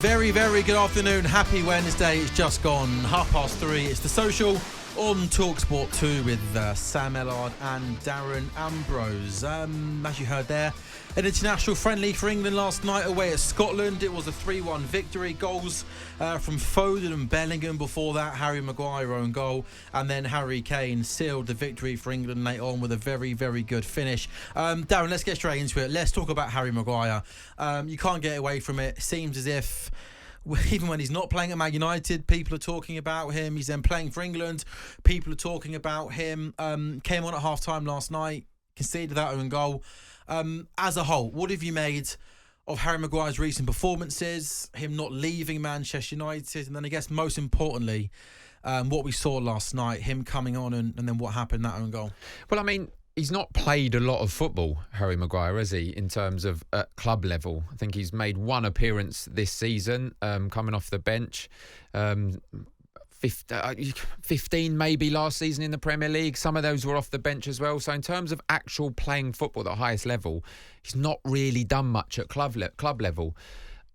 Very, very good afternoon. Happy Wednesday. It's just gone 3:30. It's The Social on talkSPORT 2 with Sam Ellard and Darren Ambrose. As you heard there, an international friendly for England last night away at Scotland. It was a 3-1 victory. Goals from Foden and Bellingham. Before that, Harry Maguire own goal. And then Harry Kane sealed the victory for England late on with a very, very good finish. Darren, let's get straight into it. Let's talk about Harry Maguire. You can't get away from it. Seems as if even when he's not playing at Man United, people are talking about him. He's then playing for England. People are talking about him. Came on at half-time last night, conceded that own goal. As a whole, what have you made of Harry Maguire's recent performances, him not leaving Manchester United, and then I guess most importantly, what we saw last night, him coming on and then what happened, that own goal? Well, I mean, he's not played a lot of football, Harry Maguire, has he, in terms of at club level? I think he's made one appearance this season, coming off the bench. 15 maybe last season in the Premier League. Some of those were off the bench as well. So in terms of actual playing football at the highest level, he's not really done much at club level.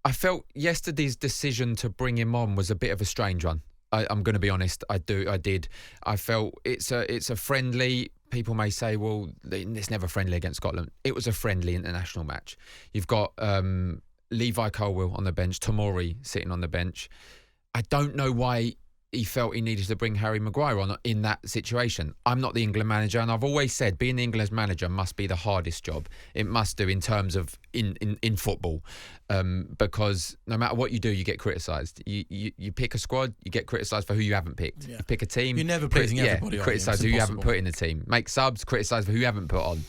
I felt yesterday's decision to bring him on was a bit of a strange one. I'm going to be honest. I did. I felt it's a friendly. People may say, well, it's never friendly against Scotland. It was a friendly international match. You've got Levi Colwill on the bench, Tomori sitting on the bench. I don't know why he felt he needed to bring Harry Maguire on in that situation. I'm not the England manager, and I've always said being the England manager must be the hardest job. It must do in terms of in football, because no matter what you do, you get criticised. You pick a squad, you get criticised for who you haven't picked. Yeah. You pick a team, you're never pleasing everybody. Criticise who you haven't put in the team. Make subs, criticise for who you haven't put on.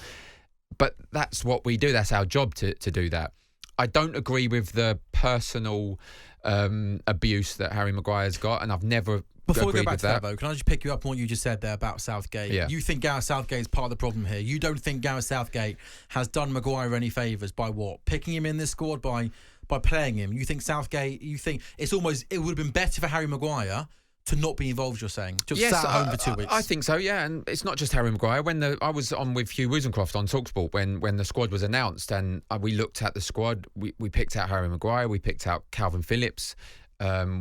But that's what we do. That's our job to do that. I don't agree with the personal abuse that Harry Maguire's got, and I've never Before we agreed go back with to that, though, can I just pick you up on what you just said there about Southgate? Yeah. You think Gareth Southgate is part of the problem here. You don't think Gareth Southgate has done Maguire any favours by what? Picking him in this squad, by playing him. You think Southgate, you think it would have been better for Harry Maguire to not be involved, you're saying? Just sat at home for 2 weeks. I think so, yeah. And it's not just Harry Maguire. I was on with Hugh Woozencroft on talkSPORT when the squad was announced, and we looked at the squad. We picked out Harry Maguire. We picked out Calvin Phillips.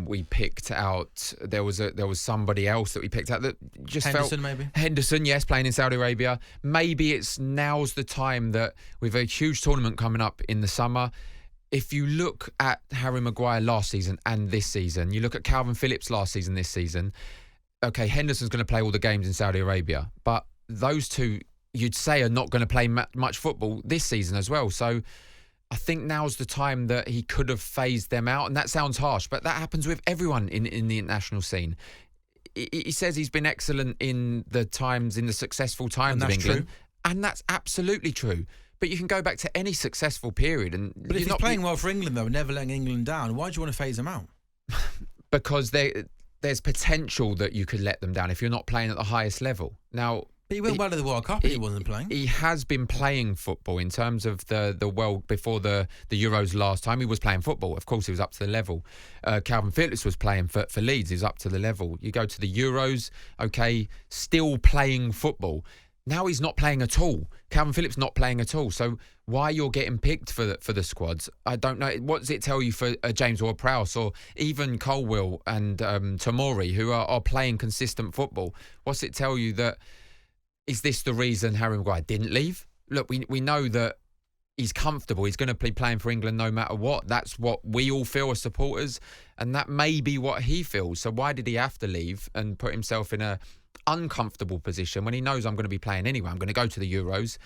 We picked out. There was somebody else that we picked out that just Henderson, maybe. Henderson, yes, playing in Saudi Arabia. Maybe now's the time that with a huge tournament coming up in the summer. If you look at Harry Maguire last season and this season, you look at Calvin Phillips last season, this season. Okay, Henderson's going to play all the games in Saudi Arabia, but those two you'd say are not going to play much football this season as well. So I think now's the time that he could have phased them out. And that sounds harsh, but that happens with everyone in the international scene. He says he's been excellent in the successful times of England. True. And that's absolutely true. But you can go back to any successful period. But if he's playing well for England, though, and never letting England down, why do you want to phase him out? Because there's potential that you could let them down if you're not playing at the highest level. Now, but he went well at the World Cup and he wasn't playing. He has been playing football in terms of the world before the Euros last time. He was playing football. Of course, he was up to the level. Calvin Phillips was playing for Leeds. He was up to the level. You go to the Euros, okay, still playing football. Now he's not playing at all. Calvin Phillips not playing at all. So why you're getting picked for the squads, I don't know. What does it tell you for James Ward-Prowse or even Colwill and Tomori, who are playing consistent football? What's it tell you that... Is this the reason Harry Maguire didn't leave? Look, we know that he's comfortable. He's going to be playing for England no matter what. That's what we all feel as supporters, and that may be what he feels. So why did he have to leave and put himself in a uncomfortable position when he knows I'm going to be playing anyway? I'm going to go to the Euros,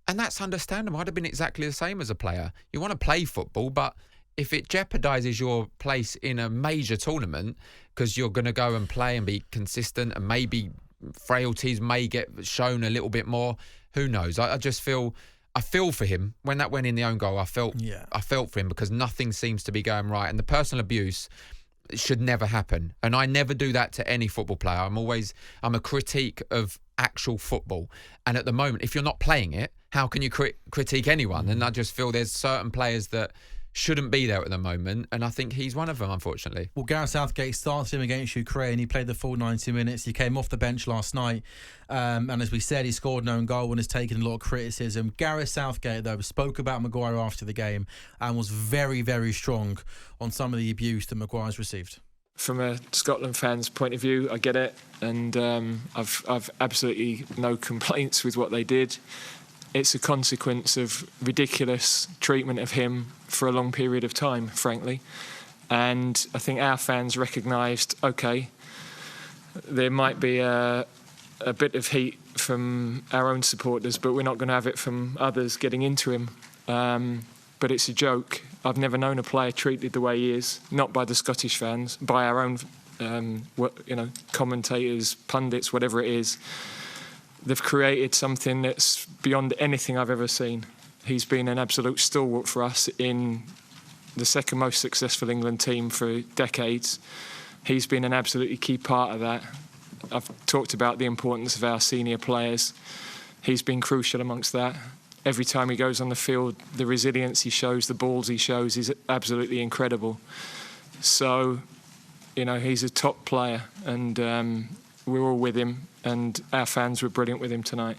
and that's understandable. I'd have been exactly the same as a player. You want to play football, but if it jeopardises your place in a major tournament because you're going to go and play and be consistent and maybe frailties may get shown a little bit more. Who knows? I feel for him when that went in the own goal. I felt for him because nothing seems to be going right, and the personal abuse should never happen. And I never do that to any football player. I'm a critique of actual football, and at the moment, if you're not playing it, how can you critique anyone? And I just feel there's certain players that shouldn't be there at the moment, and I think he's one of them, unfortunately. Well, Gareth Southgate started him against Ukraine. He played the full 90 minutes. He came off the bench last night. And as we said, he scored an own goal and has taken a lot of criticism. Gareth Southgate, though, spoke about Maguire after the game and was very, very strong on some of the abuse that Maguire's received. From a Scotland fan's point of view, I get it, and I've absolutely no complaints with what they did. It's a consequence of ridiculous treatment of him for a long period of time, frankly. And I think our fans recognised, OK, there might be a bit of heat from our own supporters, but we're not going to have it from others getting into him. But it's a joke. I've never known a player treated the way he is, not by the Scottish fans, by our own commentators, pundits, whatever it is. They've created something that's beyond anything I've ever seen. He's been an absolute stalwart for us in the second most successful England team for decades. He's been an absolutely key part of that. I've talked about the importance of our senior players. He's been crucial amongst that. Every time he goes on the field, the resilience he shows, the balls he shows is absolutely incredible. So, he's a top player, and we're all with him, and our fans were brilliant with him tonight.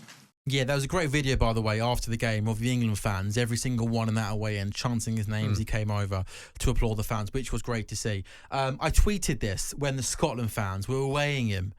Yeah, there was a great video, by the way, after the game of the England fans, every single one in that away end, chanting his name as he came over to applaud the fans, which was great to see. I tweeted this when the Scotland fans were weighing him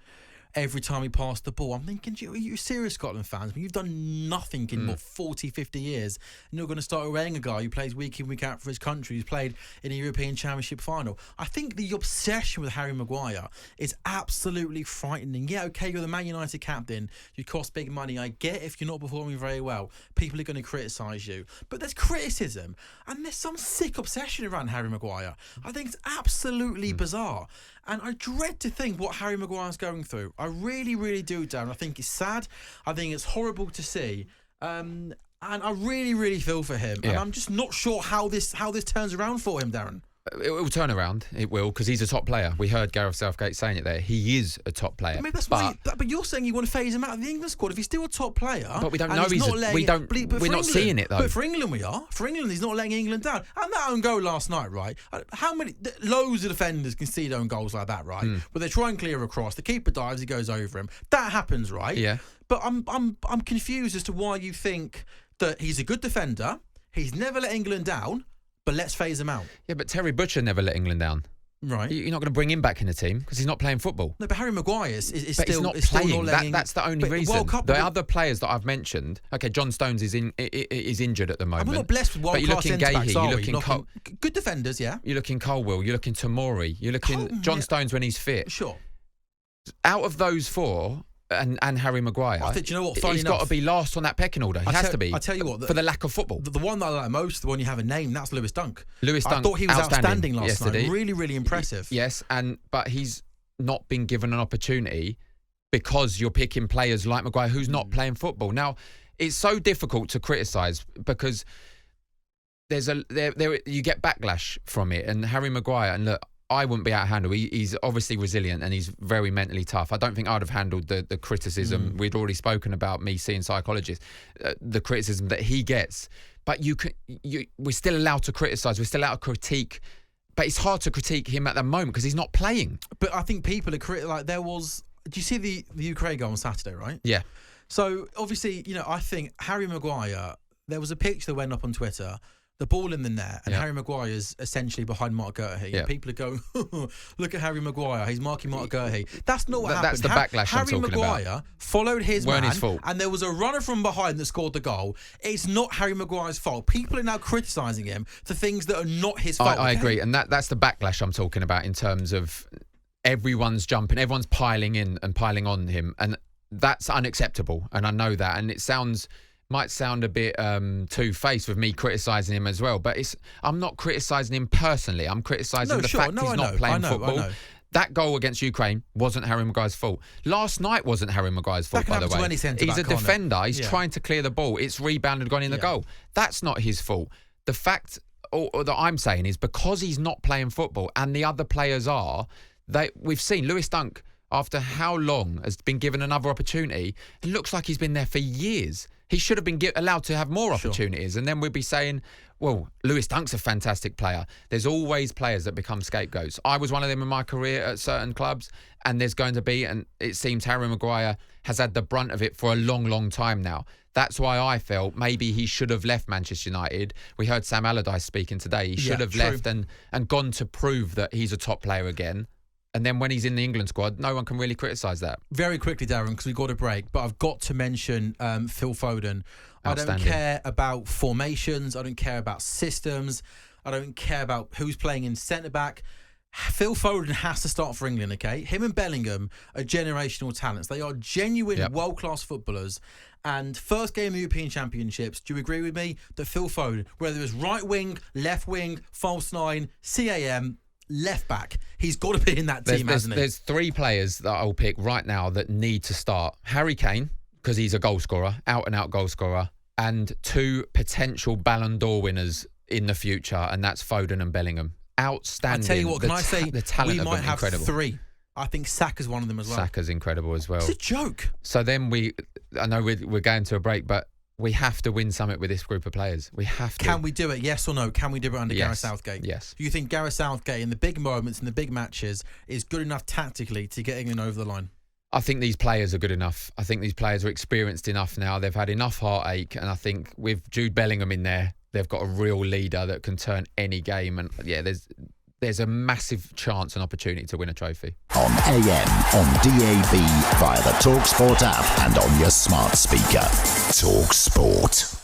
every time he passed the ball. I'm thinking, are you serious, Scotland fans? I mean, you've done nothing in, 40, 50 years, and you're going to start weighing a guy who plays week in, week out for his country, who's played in a European Championship final. I think the obsession with Harry Maguire is absolutely frightening. Yeah, okay, you're the Man United captain. You cost big money. I get if you're not performing very well, people are going to criticise you. But there's criticism, and there's some sick obsession around Harry Maguire. I think it's absolutely bizarre. And I dread to think what Harry Maguire's going through. I really, really do, Darren. I think it's sad. I think it's horrible to see. And I really, really feel for him. Yeah. And I'm just not sure how this turns around for him, Darren. It will turn around. It will, because he's a top player. We heard Gareth Southgate saying it there. He is a top player. I mean, but you're saying you want to phase him out of the England squad if he's still a top player. But we don't know we're not seeing it though. But for England we are. For England, he's not letting England down. And that own goal last night, right? How many? Loads of defenders concede own goals like that, right? Where they try and clear across, the keeper dives, he goes over him. That happens, right? Yeah. But I'm confused as to why you think that he's a good defender. He's never let England down. But let's phase him out. Yeah, but Terry Butcher never let England down. Right. You're not going to bring him back in the team because he's not playing football. No, but Harry Maguire is but still not is playing. Still not That's the only reason. The other players that I've mentioned, okay, John Stones is injured at the moment. I'm not blessed with world-class centre-backs, are we? Good defenders, yeah. You're looking Colwill, you're looking Tomori, you're looking John Stones when he's fit. Sure. Out of those four, and Harry Maguire, I think, you know what, he's got to be last on that pecking order. He has to be. I tell you what, for the lack of football. The one that I like most, the one you have a name, that's Lewis Dunk. Lewis Dunk, I thought he was outstanding last yesterday. night. Really, really impressive. Yes, but he's not been given an opportunity because you're picking players like Maguire who's not playing football. Now, it's so difficult to criticise because you get backlash from it. And Harry Maguire, and look, I wouldn't be outhandled. He's obviously resilient and he's very mentally tough. I don't think I'd have handled the criticism. We'd already spoken about me seeing psychologists, the criticism that he gets. But we're still allowed to criticise. We're still allowed to critique. But it's hard to critique him at the moment because he's not playing. But I think people are like there was. Do you see the Ukraine goal on Saturday? Right. Yeah. So obviously, I think Harry Maguire. There was a picture that went up on Twitter. The ball in the net, and Harry Maguire's essentially behind Mark Gurhey. Yeah. People are going, look at Harry Maguire. He's marking Mark Gurhey. That's not what happened. That's the backlash I'm talking about. Harry Maguire followed his man, his fault. And there was a runner from behind that scored the goal. It's not Harry Maguire's fault. People are now criticising him for things that are not his fault. I agree, and that's the backlash I'm talking about in terms of everyone's jumping, everyone's piling in and piling on him, and that's unacceptable. And I know that, and it might sound a bit two-faced with me criticising him as well, but I'm not criticising him personally. I'm criticising the fact he's not playing football. That goal against Ukraine wasn't Harry Maguire's fault. Last night wasn't Harry Maguire's fault, by the way. He's a defender. He's trying to clear the ball. It's rebounded, gone in the goal. That's not his fault. The fact that I'm saying is because he's not playing football and the other players are, we've seen Lewis Dunk, after how long, has been given another opportunity. It looks like he's been there for years. He should have been allowed to have more opportunities. And then we'd be saying, well, Lewis Dunk's a fantastic player. There's always players that become scapegoats. I was one of them in my career at certain clubs, and there's going to be, and it seems Harry Maguire has had the brunt of it for a long, long time now. That's why I felt maybe he should have left Manchester United. We heard Sam Allardyce speaking today. He should have left and gone to prove that he's a top player again. And then when he's in the England squad, no one can really criticise that. Very quickly, Darren, because we've got a break, but I've got to mention Phil Foden. I don't care about formations. I don't care about systems. I don't care about who's playing in centre-back. Phil Foden has to start for England, okay? Him and Bellingham are generational talents. They are genuine world-class footballers. And first game of the European Championships, do you agree with me that Phil Foden, whether it's right wing, left wing, false nine, CAM, left back, he's got to be in that team, hasn't he? There's 3 players that I'll pick right now that need to start. Harry Kane, because he's a goal scorer, out-and-out goal scorer, and 2 potential Ballon d'Or winners in the future, and that's Foden and Bellingham. Outstanding. I tell you what, can I say the talent we might have incredible. 3. I think Saka's one of them as well. Saka's incredible as well. It's a joke. So then I know we're going to a break, but we have to win something with this group of players. We have to. Can we do it? Yes or no? Can we do it under Gareth Southgate? Yes. Do you think Gareth Southgate in the big moments, in the big matches, is good enough tactically to get England over the line? I think these players are good enough. I think these players are experienced enough now. They've had enough heartache, and I think with Jude Bellingham in there, they've got a real leader that can turn any game. And yeah, there's a massive chance and opportunity to win a trophy. On AM, on DAB, via the talkSPORT app and on your smart speaker. talkSPORT.